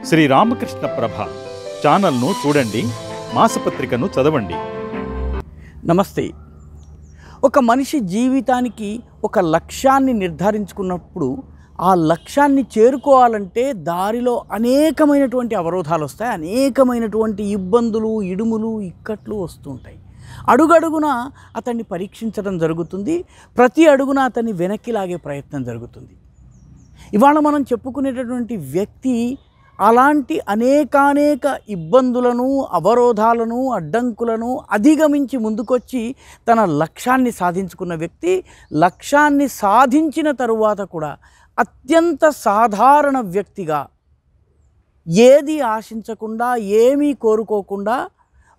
శ్రీ రామకృష్ణ ప్రభ ఛానల్ను చూడండి, మాసపత్రికను చదవండి. నమస్తే. ఒక మనిషి జీవితానికి ఒక లక్ష్యాన్ని నిర్ధారించుకున్నప్పుడు ఆ లక్ష్యాన్ని చేరుకోవాలంటే దారిలో అనేకమైనటువంటి అవరోధాలు వస్తాయి, అనేకమైనటువంటి ఇబ్బందులు, ఇడుములు, ఇక్కట్లు వస్తుంటాయి. అడుగడుగున అతన్ని పరీక్షించడం జరుగుతుంది. ప్రతి అడుగున అతన్ని వెనక్కి లాగే ప్రయత్నం జరుగుతుంది. ఇవాళ మనం చెప్పుకునేటటువంటి వ్యక్తి అలాంటి అనేకానేక ఇబ్బందులను, అవరోధాలను, అడ్డంకులను అధిగమించి ముందుకొచ్చి తన లక్ష్యాన్ని సాధించుకున్న వ్యక్తి. లక్ష్యాన్ని సాధించిన తరువాత కూడా అత్యంత సాధారణ వ్యక్తిగా, ఏది ఆశించకుండా, ఏమీ కోరుకోకుండా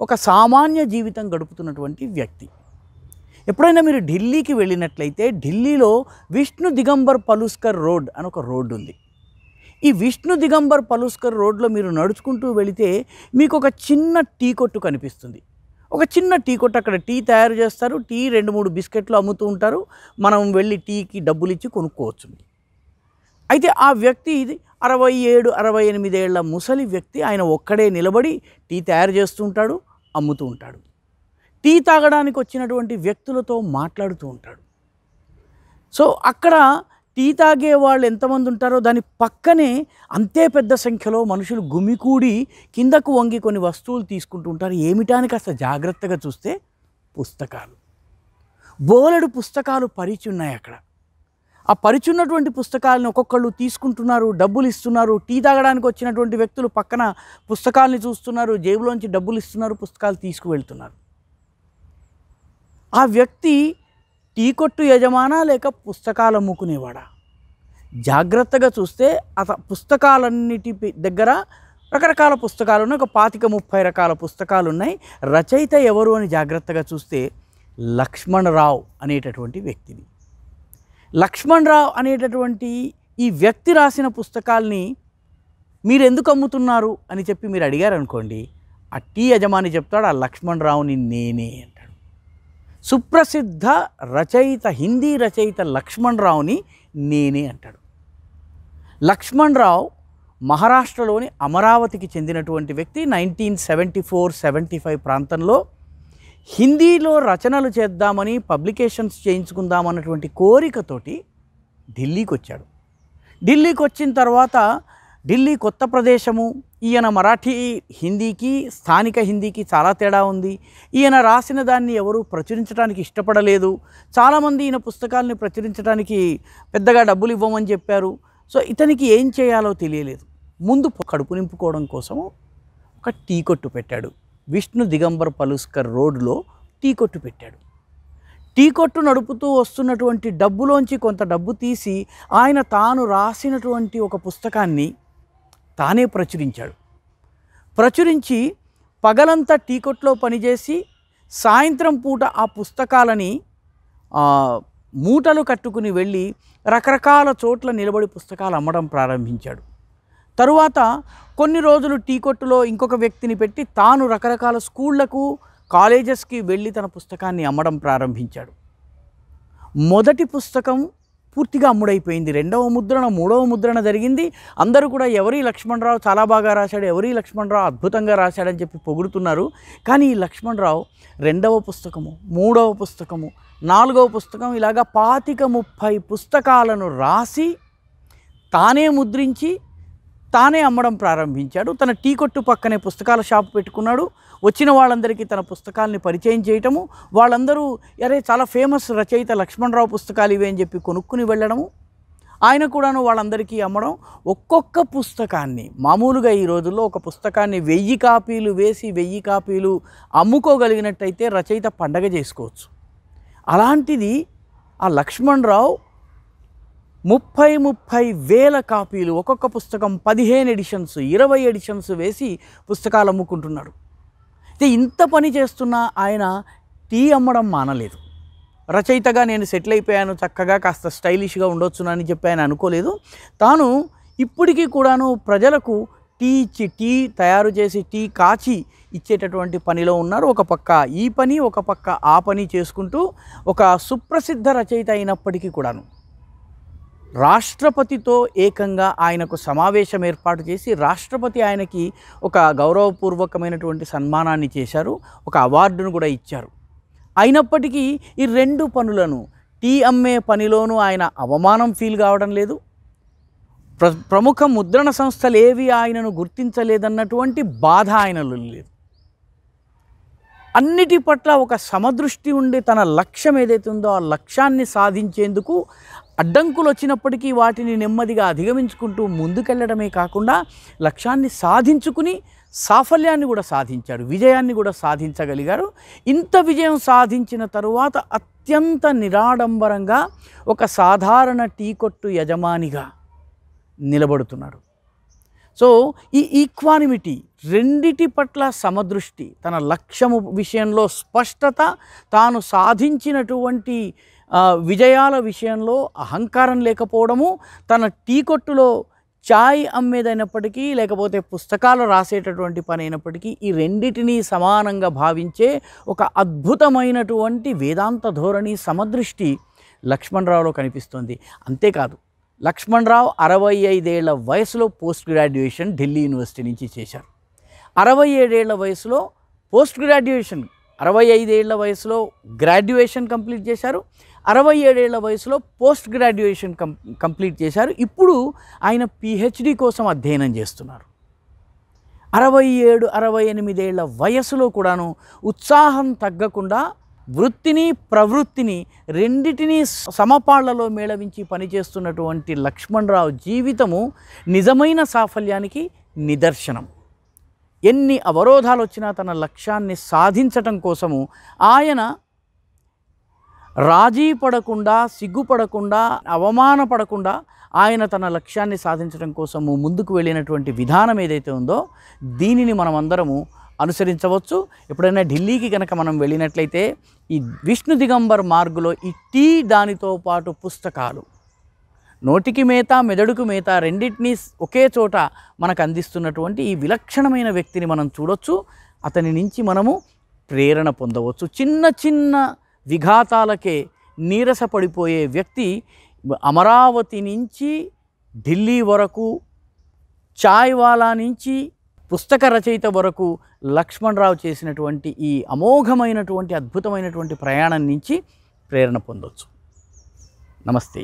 ఒక సామాన్య జీవితం గడుపుతున్నటువంటి వ్యక్తి. ఎప్పుడైనా మీరు ఢిల్లీకి వెళ్ళినట్లయితే ఢిల్లీలో విష్ణు దిగంబర్ పలుస్కర్ రోడ్ అని ఒక రోడ్డు ఉంది. ఈ విష్ణు దిగంబర్ పలుస్కర్ రోడ్లో మీరు నడుచుకుంటూ వెళితే మీకు ఒక చిన్న టీ కొట్టు కనిపిస్తుంది. ఒక చిన్న టీ కొట్టు, అక్కడ టీ తయారు చేస్తారు, టీ 2-3 బిస్కెట్లు అమ్ముతూ ఉంటారు. మనం వెళ్ళి టీకి డబ్బులు ఇచ్చి కొనుక్కోవచ్చు. అయితే ఆ వ్యక్తి 67-68 ఏళ్ల ముసలి వ్యక్తి. ఆయన ఒక్కడే నిలబడి టీ తయారు చేస్తూ ఉంటాడు, అమ్ముతూ ఉంటాడు. టీ తాగడానికి వచ్చినటువంటి వ్యక్తులతో మాట్లాడుతూ ఉంటాడు. సో అక్కడ టీ తాగే వాళ్ళు ఎంతమంది ఉంటారో దాని పక్కనే అంతే పెద్ద సంఖ్యలో మనుషులు గుమికూడి కిందకు వంగి కొన్ని వస్తువులు తీసుకుంటూ ఉంటారు. ఏమిటానికి కాస్త జాగ్రత్తగా చూస్తే పుస్తకాలు, బోలెడు పుస్తకాలు పరిచి ఉన్నాయి అక్కడ. ఆ పరిచున్నటువంటి పుస్తకాలను ఒక్కొక్కళ్ళు తీసుకుంటున్నారు, డబ్బులు ఇస్తున్నారు. టీ తాగడానికి వచ్చినటువంటి వ్యక్తులు పక్కన పుస్తకాలని చూస్తున్నారు, జేబులోంచి డబ్బులు ఇస్తున్నారు, పుస్తకాలు తీసుకువెళ్తున్నారు. ఆ వ్యక్తి టీ కొట్టు యజమానా లేక పుస్తకాలు అమ్ముకునేవాడా? జాగ్రత్తగా చూస్తే పుస్తకాలన్నిటి దగ్గర రకరకాల పుస్తకాలు ఉన్నాయి. ఒక 25-30 రకాల పుస్తకాలు ఉన్నాయి. రచయిత ఎవరు అని జాగ్రత్తగా చూస్తే లక్ష్మణరావు అనేటటువంటి వ్యక్తిని. లక్ష్మణరావు అనేటటువంటి ఈ వ్యక్తి రాసిన పుస్తకాల్ని మీరు ఎందుకు అమ్ముతున్నారు అని చెప్పి మీరు అడిగారనుకోండి, ఆ టీ యజమాని చెప్తాడు, ఆ లక్ష్మణరావుని నేనే అంటాడు. సుప్రసిద్ధ రచయిత, హిందీ రచయిత లక్ష్మణరావుని నేనే అంటాడు. లక్ష్మణరావు మహారాష్ట్రలోని అమరావతికి చెందినటువంటి వ్యక్తి. 1974-75 ప్రాంతంలో హిందీలో రచనలు చేద్దామని, పబ్లికేషన్స్ చేయించుకుందామన్నటువంటి కోరికతోటి ఢిల్లీకి వచ్చాడు. ఢిల్లీకి వచ్చిన తర్వాత ఢిల్లీ కొత్త ప్రదేశము. ఈయన మరాఠీ హిందీకి, స్థానిక హిందీకి చాలా తేడా ఉంది. ఈయన రాసిన దాన్ని ఎవరు ప్రచురించడానికి ఇష్టపడలేదు. చాలామంది ఈయన పుస్తకాలని ప్రచురించడానికి పెద్దగా డబ్బులు ఇవ్వమని చెప్పారు. సో ఇతనికి ఏం చేయాలో తెలియలేదు. ముందు కడుపు నింపుకోవడం కోసము ఒక టీ కొట్టు పెట్టాడు. విష్ణు దిగంబర్ పలుస్కర్ రోడ్లో టీ కొట్టు పెట్టాడు. టీ కొట్టు నడుపుతూ వస్తున్నటువంటి డబ్బులోంచి కొంత డబ్బు తీసి ఆయన తాను రాసినటువంటి ఒక పుస్తకాన్ని తానే ప్రచురించాడు. ప్రచురించి పగలంతా టీ కొట్లో పనిచేసి సాయంత్రం పూట ఆ పుస్తకాలని మూటలు కట్టుకుని వెళ్ళి రకరకాల చోట్ల నిలబడి పుస్తకాలు అమ్మడం ప్రారంభించాడు. తరువాత కొన్ని రోజులు టీ కొట్టులో ఇంకొక వ్యక్తిని పెట్టి తాను రకరకాల స్కూళ్లకు, కాలేజెస్కి వెళ్ళి తన పుస్తకాన్ని అమ్మడం ప్రారంభించాడు. మొదటి పుస్తకం పూర్తిగా అమ్ముడైపోయింది. 2వ ముద్రణ, 3వ ముద్రణ జరిగింది. అందరూ కూడా ఎవరి లక్ష్మణరావు చాలా బాగా రాశాడు, ఎవరి లక్ష్మణరావు అద్భుతంగా రాశాడని చెప్పి పొగుడుతున్నారు. కానీ ఈ లక్ష్మణరావు 2వ పుస్తకము, 3వ పుస్తకము, 4వ పుస్తకం ఇలాగా 25-30 పుస్తకాలను రాసి తానే ముద్రించి తానే అమ్మడం ప్రారంభించాడు. తన టీ కొట్టు పక్కనే పుస్తకాల షాప్ పెట్టుకున్నాడు. వచ్చిన వాళ్ళందరికీ తన పుస్తకాలని పరిచయం చేయటము, వాళ్ళందరూ అరే చాలా ఫేమస్ రచయిత లక్ష్మణరావు పుస్తకాలు ఇవే అని చెప్పి కొనుక్కుని వెళ్ళడము, ఆయన కూడాను వాళ్ళందరికీ అమ్మడం. ఒక్కొక్క పుస్తకాన్ని, మామూలుగా ఈ రోజుల్లో ఒక పుస్తకాన్ని 1000 కాపీలు వేసి 1000 కాపీలు అమ్ముకోగలిగినట్టయితే రచయిత పండగ చేసుకోవచ్చు. అలాంటిది ఆ లక్ష్మణరావు 30-30 వేల కాపీలు, ఒక్కొక్క పుస్తకం 15 ఎడిషన్స్, 20 ఎడిషన్స్ వేసి పుస్తకాలు అమ్ముకుంటున్నాడు. అయితే ఇంత పని చేస్తున్న ఆయన టీ అమ్మడం మానలేదు. రచయితగా నేను సెటిల్ అయిపోయాను, చక్కగా కాస్త స్టైలిష్గా ఉండొచ్చునని చెప్పి ఆయన అనుకోలేదు. తాను ఇప్పటికీ కూడాను ప్రజలకు టీ ఇచ్చి, టీ తయారు చేసి, టీ కాచి ఇచ్చేటటువంటి పనిలో ఉన్నారు. ఒక పక్క ఈ పని, ఒక పక్క ఆ పని చేసుకుంటూ ఒక సుప్రసిద్ధ రచయిత అయినప్పటికీ కూడాను రాష్ట్రపతితో ఏకంగా ఆయనకు సమావేశం ఏర్పాటు చేసి రాష్ట్రపతి ఆయనకి ఒక గౌరవపూర్వకమైనటువంటి సన్మానాన్ని చేశారు, ఒక అవార్డును కూడా ఇచ్చారు. అయినప్పటికీ ఈ 2 పనులను, టీ అమ్మే పనిలోనూ ఆయన అవమానం ఫీల్ కావడం లేదు, ప్రముఖ ముద్రణ సంస్థలు ఏవి ఆయనను గుర్తించలేదన్నటువంటి బాధ ఆయనలో లేదు. అన్నిటి పట్ల ఒక సమదృష్టి ఉండి తన లక్ష్యం ఏదైతే ఉందో ఆ లక్ష్యాన్ని సాధించేందుకు అడ్డంకులు వచ్చినప్పటికీ వాటిని నెమ్మదిగా అధిగమించుకుంటూ ముందుకెళ్ళడమే కాకుండా లక్ష్యాన్ని సాధించుకుని సాఫల్యాన్ని కూడా సాధించాడు, విజయాన్ని కూడా సాధించగలిగారు. ఇంత విజయం సాధించిన తరువాత అత్యంత నిరాడంబరంగా ఒక సాధారణ టీ కొట్టు యజమానిగా నిలబడుతున్నాడు. సో ఈ ఈక్వానిమిటీ, రెండిటి పట్ల సమదృష్టి, తన లక్ష్యము విషయంలో స్పష్టత, తాను సాధించినటువంటి విజయాల విషయంలో అహంకారం లేకపోవడము, తన టీ కొట్టులో చాయ్ అమ్మేదైనప్పటికీ లేకపోతే పుస్తకాలు రాసేటటువంటి పని అయినప్పటికీ ఈ రెండిటినీ సమానంగా భావించే ఒక అద్భుతమైనటువంటి వేదాంత ధోరణి, సమదృష్టి లక్ష్మణరావులో కనిపిస్తుంది. అంతేకాదు, లక్ష్మణరావు 65 ఏళ్ల వయసులో పోస్ట్ గ్రాడ్యుయేషన్ ఢిల్లీ యూనివర్సిటీ నుంచి చేశారు. 67 ఏళ్ల వయసులో పోస్ట్ గ్రాడ్యుయేషన్, 65 ఏళ్ల వయసులో గ్రాడ్యుయేషన్ కంప్లీట్ చేశారు, 67 ఏళ్ల వయసులో పోస్ట్ గ్రాడ్యుయేషన్ కంప్లీట్ చేశారు. ఇప్పుడు ఆయన పిహెచ్డి కోసం అధ్యయనం చేస్తున్నారు. 67, 68 ఏళ్ల వయసులో కూడాను ఉత్సాహం తగ్గకుండా వృత్తిని ప్రవృత్తిని రెండిటినీ సమపాళ్లలో మేళవించి పనిచేస్తున్నటువంటి లక్ష్మణరావు జీవితము నిజమైన సాఫల్యానికి నిదర్శనం. ఎన్ని అవరోధాలు వచ్చినా తన లక్ష్యాన్ని సాధించటం కోసము ఆయన రాజీ పడకుండా, సిగ్గుపడకుండా, అవమానపడకుండా ఆయన తన లక్ష్యాన్ని సాధించడం కోసము ముందుకు వెళ్ళినటువంటి విధానం ఏదైతే ఉందో దీనిని మనం అందరము అనుసరించవచ్చు. ఎప్పుడైనా ఢిల్లీకి కనుక మనం వెళ్ళినట్లయితే ఈ విష్ణు దిగంబర్ మార్గులో ఈ టీ, దానితో పాటు పుస్తకాలు, నోటికి మేత మెదడుకు మేత రెండింటినీ ఒకే చోట మనకు అందిస్తున్నటువంటి ఈ విలక్షణమైన వ్యక్తిని మనం చూడొచ్చు. అతని నుంచి మనము ప్రేరణ పొందవచ్చు. చిన్న చిన్న విఘాతాలకే నీరసపడిపోయే వ్యక్తి అమరావతి నుంచి ఢిల్లీ వరకు, చాయ్వాలా నుంచి పుస్తక రచయిత వరకు లక్ష్మణరావు చేసినటువంటి ఈ అమోఘమైనటువంటి అద్భుతమైనటువంటి ప్రయాణం నుంచి ప్రేరణ పొందవచ్చు. నమస్తే.